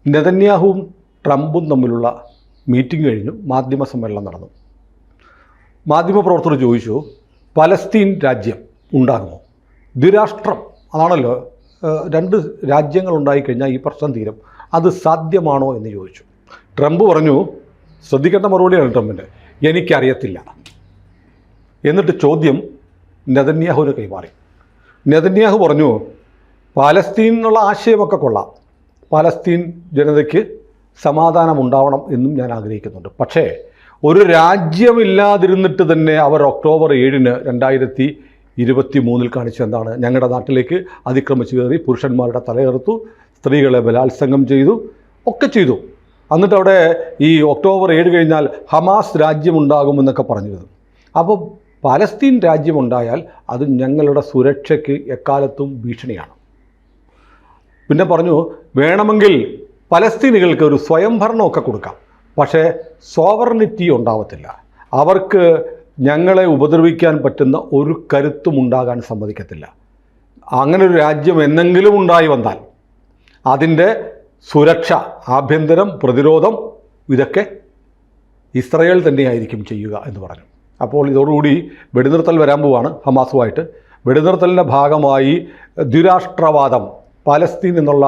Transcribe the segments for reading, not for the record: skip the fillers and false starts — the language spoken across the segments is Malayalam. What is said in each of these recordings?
നെതന്യാഹുവും ട്രംപും തമ്മിലുള്ള മീറ്റിംഗ് കഴിഞ്ഞു, മാധ്യമ സമ്മേളനം നടന്നു. മാധ്യമപ്രവർത്തകർ ചോദിച്ചു, പലസ്തീൻ രാജ്യം ഉണ്ടാകുമോ? ദ്വിരാഷ്ട്രം, അതാണല്ലോ, രണ്ട് രാജ്യങ്ങൾ ഉണ്ടായിക്കഴിഞ്ഞാൽ ഈ പ്രശ്നം തീരും, അത് സാധ്യമാണോ എന്ന് ചോദിച്ചു. ട്രംപ് പറഞ്ഞു, ശ്രദ്ധിക്കേണ്ട മറുപടിയാണ് ട്രംപിൻ്റെ, എനിക്കറിയത്തില്ല. എന്നിട്ട് ചോദ്യം നെതന്യാഹുവിന് കൈമാറി. നെതന്യാഹു പറഞ്ഞു, പാലസ്തീൻ എന്നുള്ള ആശയമൊക്കെ കൊള്ളാം, പാലസ്തീൻ ജനതയ്ക്ക് സമാധാനം ഉണ്ടാവണം എന്നും ഞാൻ ആഗ്രഹിക്കുന്നുണ്ട്. പക്ഷേ ഒരു രാജ്യമില്ലാതിരുന്നിട്ട് തന്നെ അവർ ഒക്ടോബർ 7 2023 കാണിച്ച എന്താണ്? ഞങ്ങളുടെ നാട്ടിലേക്ക് അതിക്രമിച്ച് കയറി പുരുഷന്മാരുടെ തലയെറുത്തു, സ്ത്രീകളെ ബലാത്സംഗം ചെയ്തു, ഒക്കെ ചെയ്തു. എന്നിട്ട് അവിടെ ഈ ഒക്ടോബർ 7 കഴിഞ്ഞാൽ ഹമാസ് രാജ്യമുണ്ടാകുമെന്നൊക്കെ പറഞ്ഞിരുന്നു. അപ്പോൾ പാലസ്തീൻ രാജ്യമുണ്ടായാൽ അത് ഞങ്ങളുടെ സുരക്ഷയ്ക്ക് എക്കാലത്തും ഭീഷണിയാണ്. പിന്നെ പറഞ്ഞു, വേണമെങ്കിൽ പലസ്തീനികൾക്ക് ഒരു സ്വയംഭരണമൊക്കെ കൊടുക്കാം, പക്ഷേ സോവറിനിറ്റി ഉണ്ടാവത്തില്ല, അവർക്ക് ഞങ്ങളെ ഉപദ്രവിക്കാൻ പറ്റുന്ന ഒരു കരുത്തും ഉണ്ടാകാൻ സമ്മതിക്കത്തില്ല. അങ്ങനെ ഒരു രാജ്യം എന്നെങ്കിലും ഉണ്ടായി വന്നാൽ അതിൻ്റെ സുരക്ഷ, ആഭ്യന്തരം, പ്രതിരോധം ഇതൊക്കെ ഇസ്രയേൽ തന്നെയായിരിക്കും ചെയ്യുക എന്ന് പറഞ്ഞു. അപ്പോൾ ഇതോടുകൂടി വെടിനിർത്തൽ വരാൻ പോവാണ് ഹമാസുമായിട്ട്. വെടിനിർത്തലിൻ്റെ ഭാഗമായി ദ്വിരാഷ്ട്രവാദം, പലസ്തീൻ എന്നുള്ള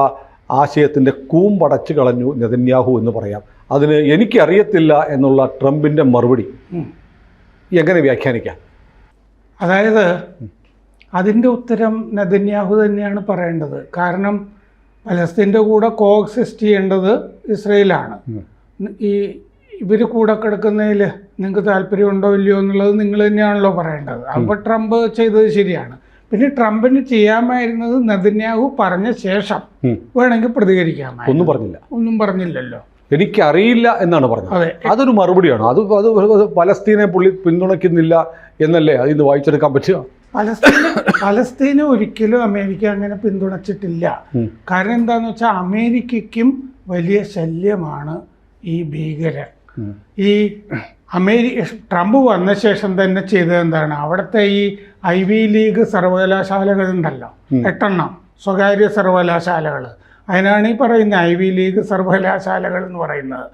ആശയത്തിൻ്റെ കൂമ്പടച്ചു കളഞ്ഞു നെതന്യാഹു എന്ന് പറയാം. അതിന് എനിക്കറിയത്തില്ല എന്നുള്ള ട്രംപിൻ്റെ മറുപടി എങ്ങനെ വ്യാഖ്യാനിക്കാം? അതായത് അതിൻ്റെ ഉത്തരം നെതന്യാഹു തന്നെയാണ് പറയേണ്ടത്. കാരണം പലസ്തീൻ്റെ കൂടെ കോഎക്സിസ്റ്റ് ചെയ്യേണ്ടത് ഇസ്രയേലാണ്. ഇവർ കൂടെ കിടക്കുന്നതിൽ നിങ്ങൾക്ക് താല്പര്യമുണ്ടോ ഇല്ലയോ എന്നുള്ളത് നിങ്ങൾ തന്നെയാണല്ലോ പറയേണ്ടത്. അപ്പോൾ ട്രംപ് ചെയ്തത് ശരിയാണ്. പിന്നെ ട്രംപിന് ചെയ്യാമായിരുന്നത് നെതന്യാഹു പറഞ്ഞ ശേഷം വേണമെങ്കിൽ പ്രതികരിക്കാമായിരുന്നു. ഒന്നും പറഞ്ഞില്ലല്ലോ. എനിക്കറിയില്ല എന്നാണ് പറഞ്ഞത്. അതെ, അതൊരു മറുപടിയാണ്. അത് പലസ്തീനെ പുള്ളി പിന്തുണയ്ക്കുന്നില്ല എന്നല്ലേ അതിന് വായിച്ചെടുക്കാൻ പറ്റുക? പലസ്തീനെ ഒരിക്കലും അമേരിക്ക അങ്ങനെ പിന്തുണച്ചിട്ടില്ല. കാരണം എന്താണെന്ന് വെച്ചാൽ അമേരിക്കയ്ക്കും വലിയ ശല്യമാണ് ഈ ഭീകരർ. ഈ ട്രംപ് വന്ന ശേഷം തന്നെ ചെയ്തത് എന്താണ്? അവിടുത്തെ ഈ ഐവി ലീഗ് സർവകലാശാലകളുണ്ടല്ലോ, 8 സ്വകാര്യ സർവകലാശാലകൾ, അതിനാണ് ഈ പറയുന്ന ഐവി ലീഗ് സർവകലാശാലകൾ എന്ന് പറയുന്നത്.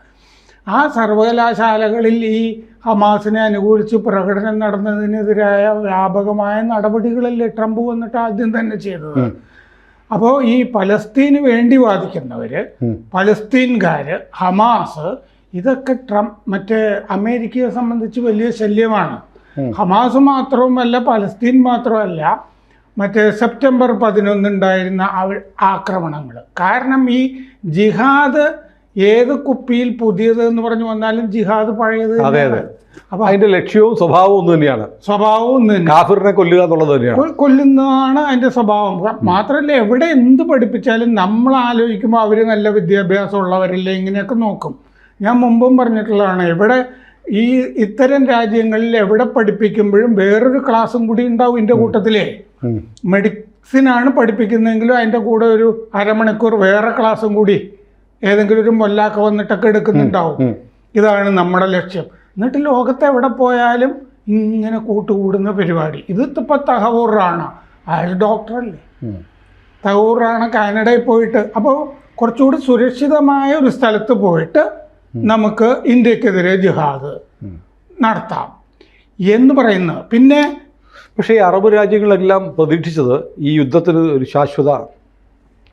ആ സർവകലാശാലകളിൽ ഈ ഹമാസിനെ അനുകൂലിച്ച് പ്രകടനം നടന്നതിനെതിരായ വ്യാപകമായ നടപടികളല്ലേ ട്രംപ് വന്നിട്ട് ആദ്യം തന്നെ ചെയ്തത്. അപ്പോൾ ഈ പലസ്തീന് വേണ്ടി വാദിക്കുന്നവർ, പലസ്തീൻകാർ, ഹമാസ്, ഇതൊക്കെ മറ്റേ അമേരിക്കയെ സംബന്ധിച്ച് വലിയ ശല്യമാണ്. ഹമാസ് മാത്രവുമല്ല, പലസ്തീൻ മാത്രമല്ല, മറ്റേ സെപ്റ്റംബർ 11 ഉണ്ടായിരുന്ന ആക്രമണങ്ങൾ. കാരണം ഈ ജിഹാദ് ഏത് കുപ്പിയിൽ പുതിയത് എന്ന് പറഞ്ഞു വന്നാലും ജിഹാദ് പഴയത്. അപ്പൊ അതിന്റെ ലക്ഷ്യവും സ്വഭാവവും ഒന്ന് തന്നെയാണ്. കാഫിറിനെ കൊല്ലുക എന്നുള്ളത് തന്നെയാണ്, കൊല്ലുന്നതാണ് അതിന്റെ സ്വഭാവം. മാത്രമല്ല, എവിടെ എന്ത് പഠിപ്പിച്ചാലും നമ്മൾ ആലോചിക്കുമ്പോൾ അവർ നല്ല വിദ്യാഭ്യാസം ഉള്ളവരല്ലേ ഇങ്ങനെയൊക്കെ നോക്കും. ഞാൻ മുമ്പും പറഞ്ഞിട്ടുള്ളതാണ്, എവിടെ ഈ ഇത്തരം രാജ്യങ്ങളിൽ എവിടെ പഠിപ്പിക്കുമ്പോഴും വേറൊരു ക്ലാസ്സും കൂടി ഉണ്ടാവും ഇതിൻ്റെ കൂട്ടത്തിലേ. മെഡിസിനാണ് പഠിപ്പിക്കുന്നതെങ്കിലും അതിൻ്റെ കൂടെ ഒരു അരമണിക്കൂർ വേറെ ക്ലാസ്സും കൂടി ഏതെങ്കിലും ഒരു മൊല്ലാക്ക വന്നിട്ടൊക്കെ എടുക്കുന്നുണ്ടാവും. ഇതാണ് നമ്മുടെ ലക്ഷ്യം. എന്നിട്ട് ലോകത്ത് എവിടെ പോയാലും ഇങ്ങനെ കൂട്ടുകൂടുന്ന പരിപാടി. ഇതിപ്പോൾ തഹവൂറാണ്, അയാൾ ഡോക്ടറല്ലേ, തഹവൂറാണ് കാനഡയിൽ പോയിട്ട്. അപ്പോൾ കുറച്ചുകൂടി സുരക്ഷിതമായ ഒരു സ്ഥലത്ത് പോയിട്ട് നമുക്ക് ഇന്ത്യക്കെതിരെ ജിഹാദ് നടത്താം എന്ന് പറയുന്നത്. പിന്നെ പക്ഷേ ഈ അറബ് രാജ്യങ്ങളെല്ലാം പ്രതീക്ഷിച്ചത് ഈ യുദ്ധത്തിന് ഒരു ശാശ്വത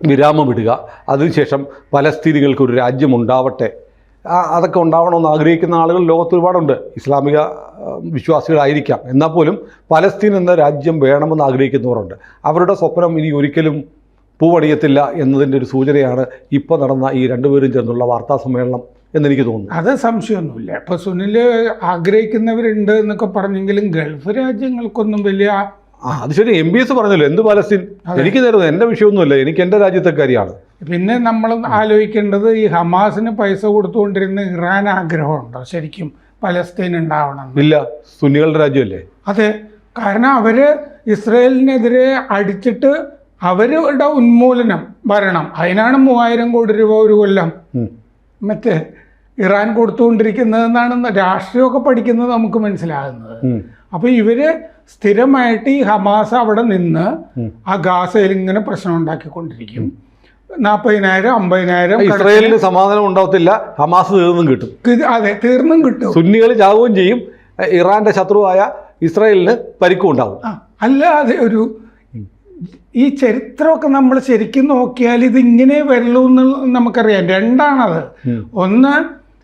വിരാമമിടുക, അതിനുശേഷം പലസ്തീനികൾക്ക് ഒരു രാജ്യം ഉണ്ടാവട്ടെ, അതൊക്കെ ഉണ്ടാവണമെന്ന് ആഗ്രഹിക്കുന്ന ആളുകൾ ലോകത്ത് ഒരുപാടുണ്ട്. ഇസ്ലാമിക വിശ്വാസികളായിരിക്കാം, എന്നാൽ പോലും പലസ്തീൻ എന്ന രാജ്യം വേണമെന്ന് ആഗ്രഹിക്കുന്നവരുണ്ട്. അവരുടെ സ്വപ്നം ഇനി ഒരിക്കലും പൂവണിയത്തില്ല എന്നതിൻ്റെ ഒരു സൂചനയാണ് ഇപ്പോൾ നടന്ന ഈ രണ്ടുപേരും ചേർന്നുള്ള വാർത്താ സമ്മേളനം എന്നെനിക്ക് തോന്നുന്നു. അത് സംശയമൊന്നുമില്ല. ഇപ്പോൾ സുനിൽ ആഗ്രഹിക്കുന്നവരുണ്ട് എന്നൊക്കെ പറഞ്ഞെങ്കിലും ഗൾഫ് രാജ്യങ്ങൾക്കൊന്നും വലിയ അത് ശരി. MBS പറഞ്ഞല്ലോ, എന്ത് പലസ്തീൻ, എനിക്ക് തരുന്നത് എൻ്റെ വിഷയമൊന്നുമില്ല, എനിക്ക് എൻ്റെ രാജ്യത്തെ കാര്യമാണ്. പിന്നെ നമ്മൾ ആലോചിക്കേണ്ടത് ഈ ഹമാസിന് പൈസ കൊടുത്തുകൊണ്ടിരുന്ന ഇറാൻ ആഗ്രഹമുണ്ടോ ശരിക്കും പലസ്തീൻ ഉണ്ടാവണം? ഇല്ല, സുന്നികളുടെ രാജ്യമല്ലേ. അതെ, കാരണം അവർ ഇസ്രയേലിനെതിരെ അടിച്ചിട്ട് അവരുടെ ഉന്മൂലനം വരണം. അതിനാണ് 3000 കോടി രൂപ ഒരു കൊല്ലം മറ്റേ ഇറാൻ കൊടുത്തുകൊണ്ടിരിക്കുന്നതെന്നാണ് രാഷ്ട്രീയമൊക്കെ പഠിക്കുന്നത് നമുക്ക് മനസ്സിലാകുന്നത്. അപ്പോൾ ഇവർ സ്ഥിരമായിട്ട് ഈ ഹമാസ് അവിടെ നിന്ന് ആ ഗാസയിൽ ഇങ്ങനെ പ്രശ്നം ഉണ്ടാക്കിക്കൊണ്ടിരിക്കും. 40,000 50,000 ഇസ്രായേലിന് സമാധാനം ഉണ്ടാവത്തില്ല, ഹമാസ് തീർന്നും കിട്ടും. അതെ, തീർന്നും കിട്ടും. സുന്നികൾ ചാവുകയും ചെയ്യും, ഇറാന്റെ ശത്രുവായ ഇസ്രായേലിന് പരിക്കും ഉണ്ടാവും. അല്ലാതെ ഈ ചരിത്രമൊക്കെ നമ്മൾ ശരിക്കും നോക്കിയാൽ ഇതിങ്ങനെ വരുള്ളൂ എന്ന് നമുക്കറിയാം. രണ്ടാണത്. ഒന്ന്,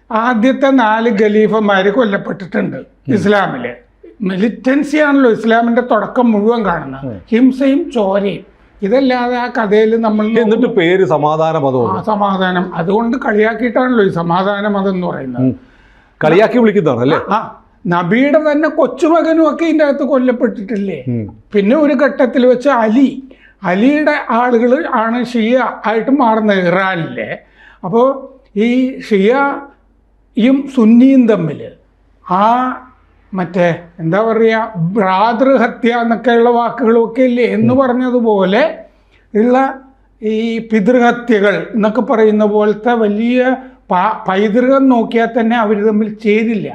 ആദ്യത്തെ 4 ഖലീഫമാര് കൊല്ലപ്പെട്ടിട്ടുണ്ട് ഇസ്ലാമില്. മിലിറ്റൻസി ആണല്ലോ ഇസ്ലാമിന്റെ തുടക്കം മുഴുവൻ കാണുന്നത്, ഹിംസയും ചോരയും. ഇതല്ലാതെ ആ കഥയിൽ നമ്മൾ എന്നിട്ട് പേര് സമാധാന മതം. സമാധാനം, അതുകൊണ്ട് കളിയാക്കിയിട്ടാണല്ലോ ഈ സമാധാന മതം എന്ന് പറയുന്നത്. കളിയാക്കി വിളിക്കുന്നതാണ് അല്ലേ? നബിയുടെ തന്നെ കൊച്ചുമകനും ഒക്കെ ഇതിൻ്റെ അകത്ത് കൊല്ലപ്പെട്ടിട്ടില്ലേ? പിന്നെ ഒരു ഘട്ടത്തിൽ വെച്ച് അലിയുടെ ആളുകൾ ആണ് ഷിയ ആയിട്ട് മാറുന്നത് ഇറാനിലെ. അപ്പോൾ ഈ ഷിയയും സുന്നിയും തമ്മിൽ മറ്റേ എന്താ പറയുക, ഭ്രാതൃഹത്യ എന്നൊക്കെയുള്ള വാക്കുകളൊക്കെ ഇല്ലേ എന്ന് പറഞ്ഞതുപോലെ ഉള്ള ഈ പിതൃഹത്യകൾ എന്നൊക്കെ പറയുന്ന പോലത്തെ വലിയ പൈതൃകം നോക്കിയാൽ തന്നെ അവർ തമ്മിൽ ചേരില്ല.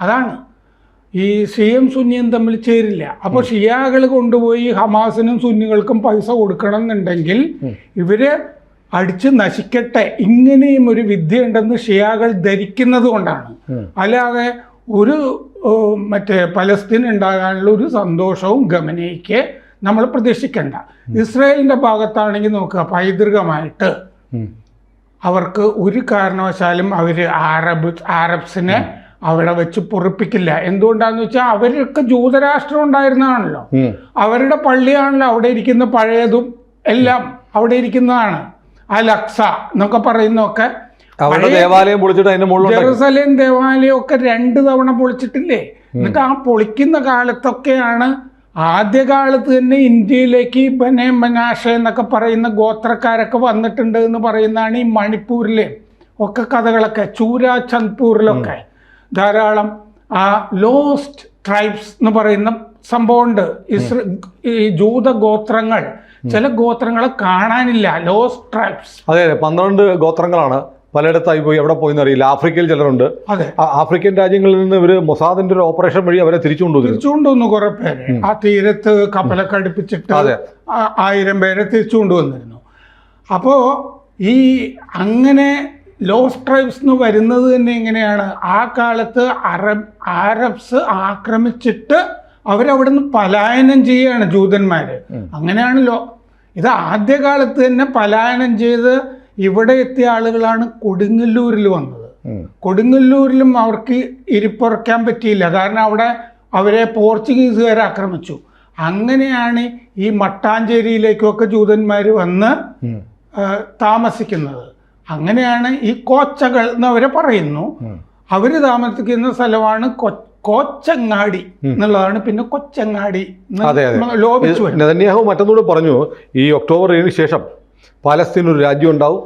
അതാണ് ഈ ഷിയയും സുന്നിയും തമ്മിൽ ചേരില്ല. അപ്പോൾ ഷിയാകൾ കൊണ്ടുപോയി ഹമാസിനും സുന്നികൾക്കും പൈസ കൊടുക്കണം എന്നുണ്ടെങ്കിൽ ഇവര് അടിച്ച് നശിക്കട്ടെ, ഇങ്ങനെയും ഒരു വിദ്യ ഉണ്ടെന്ന് ഷിയാകൾ ധരിക്കുന്നത് കൊണ്ടാണ്. അല്ലാതെ ഒരു പലസ്തീൻ ഉണ്ടാകാനുള്ള ഒരു സന്തോഷവും ഗമനയ്ക്ക് നമ്മൾ പ്രതീക്ഷിക്കേണ്ട. ഇസ്രായേലിന്റെ ഭാഗത്താണെങ്കിൽ നോക്കുക, പൈതൃകമായിട്ട് അവർക്ക് ഒരു കാരണവശാലും അവർ ആരബ്സിനെ അവിടെ വെച്ച് പൊറിപ്പിക്കില്ല. എന്തുകൊണ്ടാന്ന് വെച്ചാൽ അവരൊക്കെ ജൂതരാഷ്ട്രം ഉണ്ടായിരുന്നതാണല്ലോ, അവരുടെ പള്ളിയാണല്ലോ അവിടെ ഇരിക്കുന്ന, പഴയതും എല്ലാം അവിടെ ഇരിക്കുന്നതാണ്. അൽ-അക്സ എന്നൊക്കെ പറയുന്നൊക്കെ ദേവാലയം പൊളിച്ചിട്ട് അതിന്റെ മുകളിൽ ജെറുസലേം ദേവാലയം ഒക്കെ 2 തവണ പൊളിച്ചിട്ടില്ലേ? എന്നിട്ട് ആ പൊളിക്കുന്ന കാലത്തൊക്കെയാണ്, ആദ്യകാലത്ത് തന്നെ ഇന്ത്യയിലേക്ക് ബനെ മനാഷ എന്നൊക്കെ പറയുന്ന ഗോത്രക്കാരൊക്കെ വന്നിട്ടുണ്ട് എന്ന് പറയുന്നതാണ് ഈ മണിപ്പൂരിലെ ഒക്കെ കഥകളൊക്കെ. ചൂരാചന്ദ്പൂരിലൊക്കെ ധാരാളം ലോസ്റ്റ് ട്രൈബ്സ് എന്ന് പറയുന്ന സംഭവമുണ്ട്. ഈ ജൂത ഗോത്രങ്ങൾ, ചില ഗോത്രങ്ങളെ കാണാനില്ല, ലോസ്റ്റ് ട്രൈബ്സ്. അതെ, 12 ഗോത്രങ്ങളാണ് പലയിടത്തായി പോയി. എവിടെ പോയി അറിയില്ല. ആഫ്രിക്കയിൽ ചിലരുണ്ട്. അതെ, ആഫ്രിക്കൻ രാജ്യങ്ങളിൽ നിന്ന് ഇവര് മൊസാദിന്റെ ഒരു ഓപ്പറേഷൻ വഴി അവരെ തിരിച്ചുകൊണ്ടുവന്നു കുറെ പേര്. ആ തീരത്ത് കപ്പലൊക്കെ അടുപ്പിച്ചിട്ട് 1000 പേരെ തിരിച്ചുകൊണ്ടുവന്നിരുന്നു. അപ്പോ ഈ അങ്ങനെ ലോസ്റ്റ് ട്രൈബ്സ് എന്ന് വരുന്നത് തന്നെ എങ്ങനെയാണ്? ആ കാലത്ത് ആരബ്സ് ആക്രമിച്ചിട്ട് അവരവിടെ നിന്ന് പലായനം ചെയ്യുകയാണ് ജൂതന്മാര്. അങ്ങനെയാണല്ലോ ഇത് ആദ്യകാലത്ത് തന്നെ പലായനം ചെയ്ത് ഇവിടെ എത്തിയ ആളുകളാണ് കൊടുങ്ങല്ലൂരിൽ വന്നത്. കൊടുങ്ങല്ലൂരിലും അവർക്ക് ഇരിപ്പുറക്കാൻ പറ്റിയില്ല, കാരണം അവിടെ അവരെ പോർച്ചുഗീസുകാർ ആക്രമിച്ചു. അങ്ങനെയാണ് ഈ മട്ടാഞ്ചേരിയിലേക്കൊക്കെ ജൂതന്മാർ വന്ന് താമസിക്കുന്നത്. അങ്ങനെയാണ് ഈ കോച്ചകൾ എന്നവരെ പറയുന്നു. അവര് താമസിക്കുന്ന സ്ഥലമാണ് കോച്ചങ്ങാടി എന്നുള്ളതാണ്. പിന്നെ കൊച്ചങ്ങാടി ലോപിച്ചു. നെതന്യാഹു മറ്റൊന്നുകൂടെ പറഞ്ഞു, ഈ ഒക്ടോബർ 7 ശേഷം പാലസ്തീൻ ഒരു രാജ്യം ഉണ്ടാവും,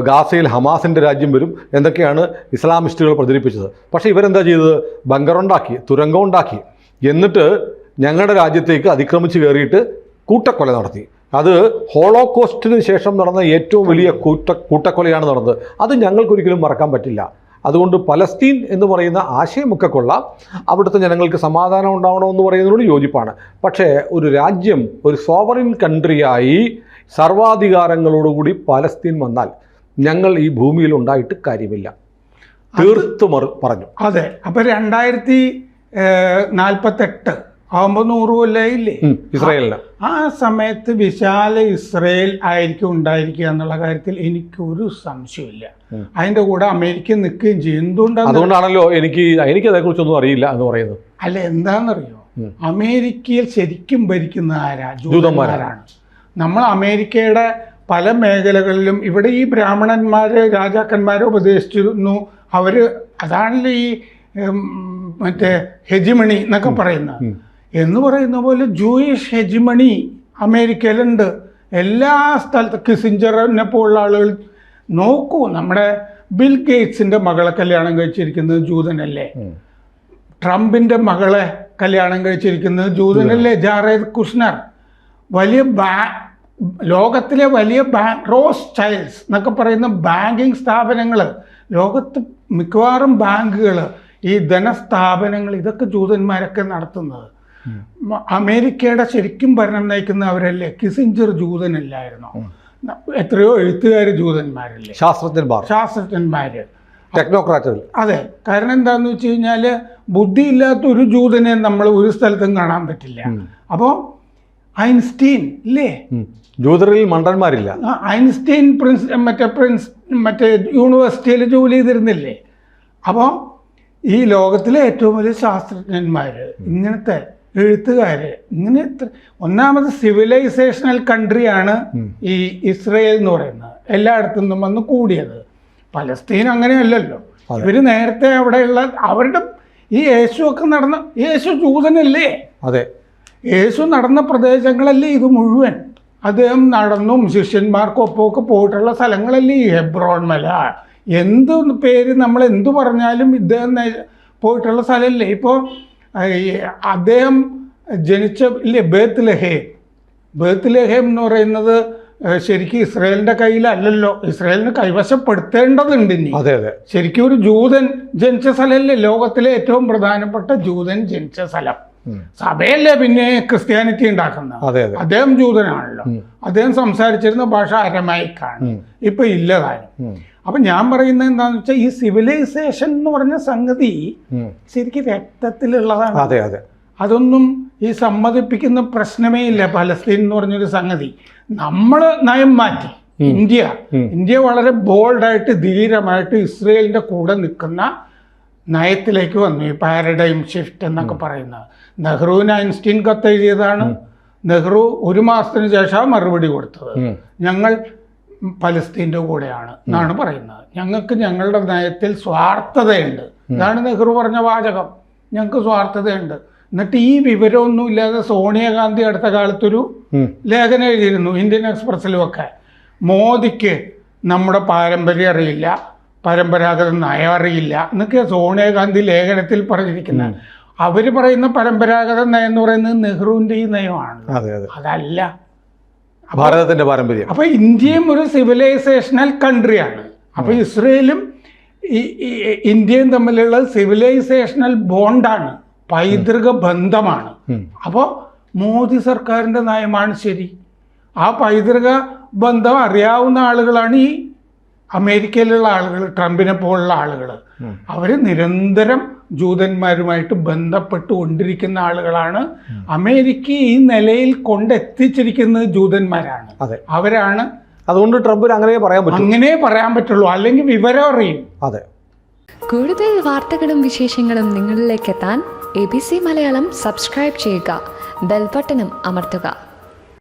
ഗാസയിൽ ഹമാസിൻ്റെ രാജ്യം വരും എന്തൊക്കെയാണ് ഇസ്ലാമിസ്റ്റുകൾ പ്രചരിപ്പിച്ചത്. പക്ഷേ ഇവരെന്താ ചെയ്തത്? ബങ്കറുണ്ടാക്കി, തുരങ്കമുണ്ടാക്കി, എന്നിട്ട് ഞങ്ങളുടെ രാജ്യത്തേക്ക് അതിക്രമിച്ച് കയറിയിട്ട് കൂട്ടക്കൊല നടത്തി. അത് ഹോളോകോസ്റ്റിന് ശേഷം നടന്ന ഏറ്റവും വലിയ കൂട്ടക്കൊലയാണ് നടന്നത്. അത് ഞങ്ങൾക്കൊരിക്കലും മറക്കാൻ പറ്റില്ല. അതുകൊണ്ട് പലസ്തീൻ എന്ന് പറയുന്ന ആശയമൊക്കെ കൊള്ളാം, അവിടുത്തെ ജനങ്ങൾക്ക് സമാധാനം ഉണ്ടാവണമെന്ന് പറയുന്നതിനോട് യോജിപ്പാണ്. പക്ഷേ ഒരു രാജ്യം, ഒരു സോവറിൻ കൺട്രിയായി സർവാധികാരങ്ങളോടുകൂടി പലസ്തീൻ വന്നാൽ ഞങ്ങൾ ഈ ഭൂമിയിൽ ഉണ്ടായിട്ട് കാര്യമില്ല, തീർത്തു പറഞ്ഞു. അതെ, അപ്പം 2048 ആവുമ്പോൾ 100 കൊല്ലമായില്ലേ ഇസ്രായേലിന്? ആ സമയത്ത് വിശാല ഇസ്രായേൽ ആയിരിക്കും ഉണ്ടായിരിക്കുക എന്നുള്ള കാര്യത്തിൽ എനിക്കൊരു സംശയമില്ല. അതിന്റെ കൂടെ അമേരിക്ക നിൽക്കുകയും ചെയ്യും. അതുകൊണ്ടാണല്ലോ എനിക്ക് അതേക്കുറിച്ചൊന്നും അറിയില്ല എന്ന് പറയുന്നത്. അല്ല, എന്താണെന്നറിയോ, അമേരിക്കയിൽ ശരിക്കും ഭരിക്കുന്ന ജൂതന്മാരാണ്. നമ്മൾ അമേരിക്കയുടെ പല മേഖലകളിലും ഇവിടെ ഈ ബ്രാഹ്മണന്മാരെ രാജാക്കന്മാരെ ഉപദേശിച്ചിരുന്നു. അതാണല്ലോ ഈ ഹെജിമണി എന്നൊക്കെ പറയുന്നത്. എന്ന് പറയുന്ന പോലെ ജൂയിഷ് ഹെജിമണി അമേരിക്കയിലുണ്ട്. എല്ലാ സ്ഥലത്തും കിസിഞ്ചറിനെ പോലുള്ള ആളുകൾ നോക്കൂ. നമ്മുടെ ബിൽ ഗേറ്റ്സിന്റെ മകളെ കല്യാണം കഴിച്ചിരിക്കുന്നത് ജൂതനല്ലേ? ട്രംപിന്റെ മകളെ കല്യാണം കഴിച്ചിരിക്കുന്നത് ജൂതനല്ലേ? ജാറേദ് കുഷ്നർ. ലോകത്തിലെ വലിയ റോസ് ചൈൽഡ്സ് എന്നൊക്കെ പറയുന്ന ബാങ്കിങ് സ്ഥാപനങ്ങൾ, ലോകത്ത് മിക്കവാറും ബാങ്കുകൾ, ഈ ധനസ്ഥാപനങ്ങൾ, ഇതൊക്കെ ജൂതന്മാരൊക്കെ നടത്തുന്നത്. അമേരിക്കയുടെ ശരിക്കും ഭരണം നയിക്കുന്നവരല്ലേ? കിസിഞ്ചർ ജൂതനല്ലായിരുന്നോ? എത്രയോ എഴുത്തുകാർ ജൂതന്മാരല്ലേ, ശാസ്ത്രജ്ഞന്മാർ, ടെക്നോക്രാറ്റുകൾ. അതെ. കാരണം എന്താന്ന് വെച്ച് കഴിഞ്ഞാൽ ബുദ്ധിയില്ലാത്ത ഒരു ജൂതനെ നമ്മൾ ഒരു സ്ഥലത്തും കാണാൻ പറ്റില്ല. അപ്പോൾ ഐൻസ്റ്റീൻ ഇല്ലേ, ജൂതരിൽ മണ്ടന്മാരില്ല. ഐൻസ്റ്റീൻ മറ്റേ യൂണിവേഴ്സിറ്റിയിൽ ജോലി ചെയ്തിരുന്നില്ലേ. അപ്പോൾ ഈ ലോകത്തിലെ ഏറ്റവും വലിയ ശാസ്ത്രജ്ഞന്മാർ, ഇങ്ങനത്തെ എഴുത്തുകാർ, ഇങ്ങനെ ഒന്നാമത് സിവിലൈസേഷണൽ കൺട്രിയാണ് ഈ ഇസ്രയേൽ എന്ന് പറയുന്നത്. എല്ലായിടത്തു നിന്നും വന്ന് കൂടിയത്. പലസ്തീൻ അങ്ങനെയല്ലല്ലോ. ഇവർ നേരത്തെ അവിടെയുള്ള അവരുടെ ഈ യേശുവൊക്കെ നടന്ന, യേശു ജൂതനല്ലേ, അതെ, യേശു നടന്ന പ്രദേശങ്ങളല്ലേ ഇത് മുഴുവൻ. അദ്ദേഹം നടന്നും ശിഷ്യന്മാർക്കൊപ്പമൊക്കെ പോയിട്ടുള്ള സ്ഥലങ്ങളല്ലേ ഈ ഹെബ്രോൺ മല, എന്ത് പേര് നമ്മൾ എന്തു പറഞ്ഞാലും ഇദ്ദേഹം പോയിട്ടുള്ള സ്ഥലമല്ലേ. ഇപ്പോൾ അദ്ദേഹം ജനിച്ച ഇല്ലേ ബേത്ത്ലഹേം എന്ന് പറയുന്നത് ശരിക്കും ഇസ്രയേലിൻ്റെ കയ്യിലല്ലല്ലോ, ഇസ്രയേലിന് കൈവശപ്പെടുത്തേണ്ടതുണ്ട് ഇനി. ശരിക്കും ഒരു ജൂതൻ ജനിച്ച സ്ഥലമല്ലേ, ലോകത്തിലെ ഏറ്റവും പ്രധാനപ്പെട്ട ജൂതൻ ജനിച്ച സ്ഥലം. സഭയല്ലേ പിന്നെ ക്രിസ്ത്യാനിറ്റി ഉണ്ടാക്കുന്നത്. അദ്ദേഹം ജൂതനാണല്ലോ. അദ്ദേഹം സംസാരിച്ചിരുന്ന ഭാഷ അരമൈക്കാണ്, ഇപ്പൊ ഇല്ലതാനും. അപ്പൊ ഞാൻ പറയുന്നത് എന്താന്ന് വെച്ചാൽ ഈ സിവിലൈസേഷൻ എന്ന് പറഞ്ഞ സംഗതി ശരിക്കും രക്തത്തിലുള്ളതാണ്. അതൊന്നും ഈ സമ്മതിപ്പിക്കുന്ന പ്രശ്നമേ ഇല്ല. പലസ്തീൻ എന്ന് പറഞ്ഞൊരു സംഗതി നമ്മൾ നയം മാറ്റി. ഇന്ത്യ വളരെ ബോൾഡായിട്ട് ധീരമായിട്ട് ഇസ്രയേലിന്റെ കൂടെ നിൽക്കുന്ന നയത്തിലേക്ക് വന്നു. ഈ പാരഡൈം ഷിഫ്റ്റ് എന്നൊക്കെ പറയുന്നത് നെഹ്റുവിന് ഐൻസ്റ്റീൻ കത്തെഴുതിയതാണ്. നെഹ്റു 1 മാസത്തിന് ശേഷം മറുപടി കൊടുത്തത്. ഞങ്ങൾ പലസ്തീൻ്റെ കൂടെയാണ് എന്നാണ് പറയുന്നത്. ഞങ്ങൾക്ക് ഞങ്ങളുടെ നയത്തിൽ സ്വാർത്ഥതയുണ്ട്. ഇതാണ് നെഹ്റു പറഞ്ഞ വാചകം. ഞങ്ങൾക്ക് സ്വാർത്ഥതയുണ്ട്. എന്നിട്ട് ഈ വിവരമൊന്നും ഇല്ലാതെ സോണിയാഗാന്ധി അടുത്ത കാലത്തൊരു ലേഖനം എഴുതിയിരുന്നു ഇന്ത്യൻ എക്സ്പ്രസ്സിലുമൊക്കെ. മോദിക്ക് നമ്മുടെ പാരമ്പര്യം അറിയില്ല, പരമ്പരാഗത നയം അറിയില്ല എന്നൊക്കെ സോണിയാഗാന്ധി ലേഖനത്തിൽ പറഞ്ഞിരിക്കുന്നത്. അവർ പറയുന്ന പരമ്പരാഗത നയം എന്ന് പറയുന്നത് നെഹ്റുവിൻ്റെ ഈ നയമാണ്, അതല്ല ഭാരതത്തിന്റെ പാരമ്പര്യം. അപ്പൊ ഇന്ത്യയും ഒരു സിവിലൈസേഷണൽ കൺട്രിയാണ്. അപ്പൊ ഇസ്രയേലും ഇന്ത്യയും തമ്മിലുള്ള സിവിലൈസേഷണൽ ബോണ്ടാണ്, പൈതൃക ബന്ധമാണ്. അപ്പോൾ മോദി സർക്കാരിൻ്റെ നയമാണ് ശരി. ആ പൈതൃക ബന്ധം അറിയാവുന്ന ആളുകളാണ് ഈ അമേരിക്കയിലുള്ള ആളുകൾ, ട്രംപിനെ പോലുള്ള ആളുകൾ. അവർ നിരന്തരം ജൂതന്മാരുമായിട്ട് ബന്ധപ്പെട്ടുകൊണ്ടിരിക്കുന്ന ആളുകളാണ്. അമേരിക്ക ഈ നിലയിൽ കൊണ്ടെത്തിച്ചിരിക്കുന്നത് ജൂതന്മാരാണ്, അവരാണ്. അതുകൊണ്ട് ട്രംപിന് അങ്ങനെ പറയാൻ പറ്റുള്ളൂ, അല്ലെങ്കിൽ വിവരം അറിയും. അതെ. കൂടുതൽ വാർത്തകളും വിശേഷങ്ങളും നിങ്ങളിലേക്ക് എത്താൻ ABC മലയാളം സബ്സ്ക്രൈബ് ചെയ്യുക, ബെൽ ബട്ടണും അമർത്തുക.